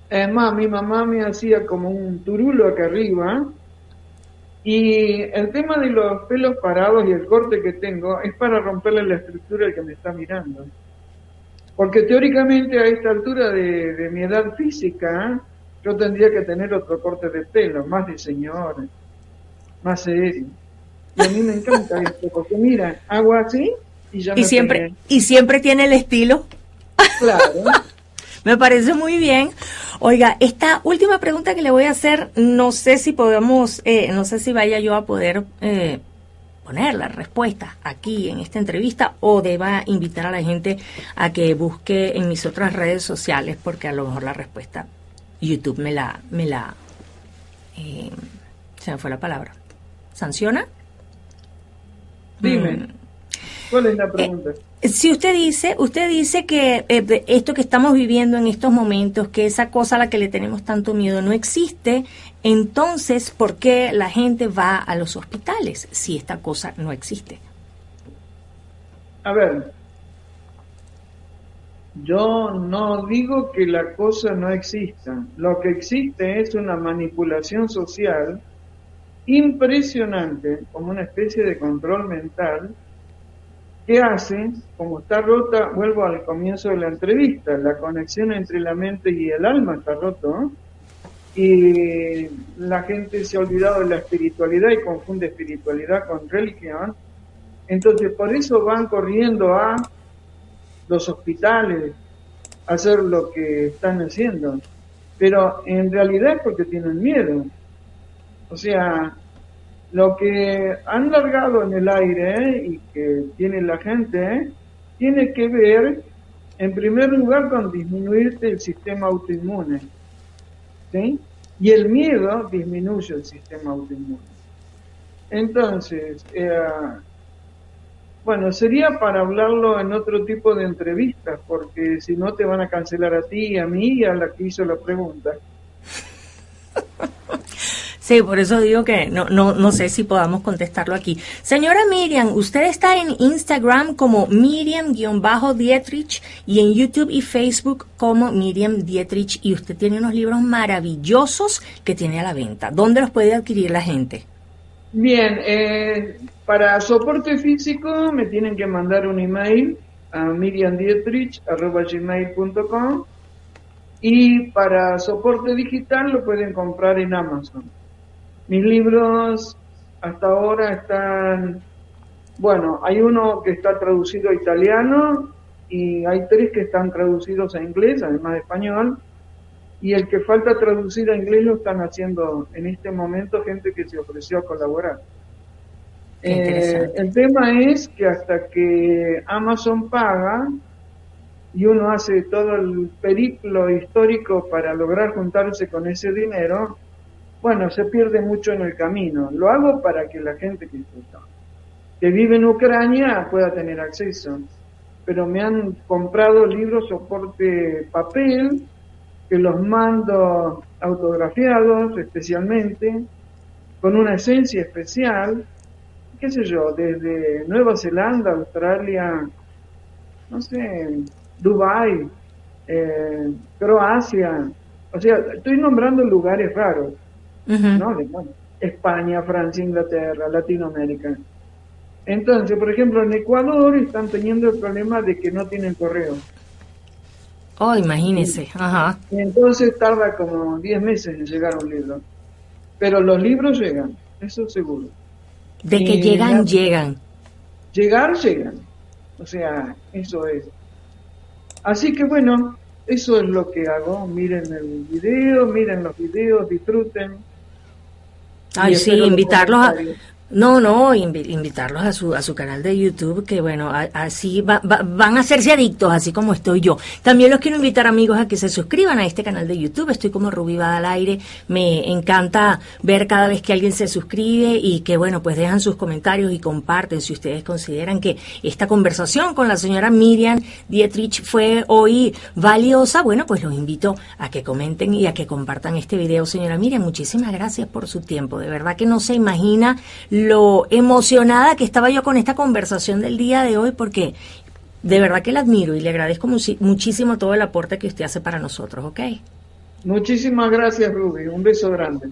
Es más, mi mamá me hacía como un turulo acá arriba. Y el tema de los pelos parados y el corte que tengo es para romperle la estructura al que me está mirando. Porque teóricamente a esta altura de mi edad física, yo tendría que tener otro corte de pelo, más de señor, más serio. Y a mí me encanta esto, porque mira, hago así y ya me pegué. Y siempre tiene el estilo. Claro. Me parece muy bien. Oiga, esta última pregunta que le voy a hacer, no sé si no sé si vaya yo a poder poner la respuesta aquí en esta entrevista o deba invitar a la gente a que busque en mis otras redes sociales, porque a lo mejor la respuesta YouTube se me fue la palabra. ¿Sanciona? Dime. ¿Cuál es la pregunta? Si usted dice que esto que estamos viviendo en estos momentos, que esa cosa a la que le tenemos tanto miedo no existe, entonces, ¿por qué la gente va a los hospitales si esta cosa no existe? A ver, yo no digo que la cosa no exista. Lo que existe es una manipulación social impresionante, como una especie de control mental, que hace, como está rota, vuelvo al comienzo de la entrevista, la conexión entre la mente y el alma está roto, ¿no? Y la gente se ha olvidado de la espiritualidad y confunde espiritualidad con religión. Entonces, por eso van corriendo a los hospitales a hacer lo que están haciendo. Pero en realidad es porque tienen miedo. O sea, lo que han largado en el aire y que tiene la gente tiene que ver, en primer lugar, con disminuirte el sistema autoinmune, ¿sí? Y el miedo disminuye el sistema autoinmune. Entonces, bueno, sería para hablarlo en otro tipo de entrevistas, porque si no te van a cancelar a ti, a mí y a la que hizo la pregunta. Sí, por eso digo que no sé si podamos contestarlo aquí. Señora Miriam, usted está en Instagram como Miriam-Dietrich y en YouTube y Facebook como Miriam Dietrich, y usted tiene unos libros maravillosos que tiene a la venta. ¿Dónde los puede adquirir la gente? Bien, para soporte físico me tienen que mandar un email a miriamdietrich@gmail.com, y para soporte digital lo pueden comprar en Amazon. Mis libros hasta ahora están, bueno, hay uno que está traducido a italiano y hay 3 que están traducidos a inglés, además de español, y el que falta traducir a inglés lo están haciendo en este momento gente que se ofreció a colaborar. El tema es que hasta que Amazon paga y uno hace todo el periplo histórico para lograr juntarse con ese dinero, bueno, se pierde mucho en el camino. Lo hago para que la gente que que vive en Ucrania pueda tener acceso. Pero me han comprado libros soporte papel, que los mando autografiados especialmente, con una esencia especial, qué sé yo, desde Nueva Zelanda, Australia, no sé, Dubái, Croacia, o sea, estoy nombrando lugares raros, ¿no? Bueno, España, Francia, Inglaterra, Latinoamérica. Entonces, por ejemplo, en Ecuador están teniendo el problema de que no tienen correo. Oh, imagínese, ajá. Y entonces tarda como 10 meses en llegar un libro. Pero los libros llegan, eso seguro. De que llegan. Llegan. O sea, eso es. Así que bueno, eso es lo que hago. Miren el video, miren los videos, disfruten. Ay, sí, invitarlos a su canal de YouTube, que bueno, así van a hacerse adictos, así como estoy yo. También los quiero invitar, amigos, a que se suscriban a este canal de YouTube. Estoy como Rubí Bada al aire. Me encanta ver cada vez que alguien se suscribe y que bueno, pues dejan sus comentarios y comparten si ustedes consideran que esta conversación con la señora Miriam Dietrich fue hoy valiosa. Bueno, pues los invito a que comenten y a que compartan este video. Señora Miriam, muchísimas gracias por su tiempo. De verdad que no se imagina lo emocionada que estaba yo con esta conversación del día de hoy, porque de verdad que la admiro y le agradezco muchísimo todo el aporte que usted hace para nosotros, ¿ok? Muchísimas gracias, Ruby. Un beso grande.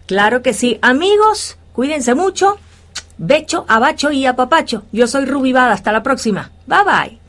Claro que sí. Amigos, cuídense mucho. Becho, abacho y apapacho. Yo soy Rubí Bada. Hasta la próxima. Bye, bye.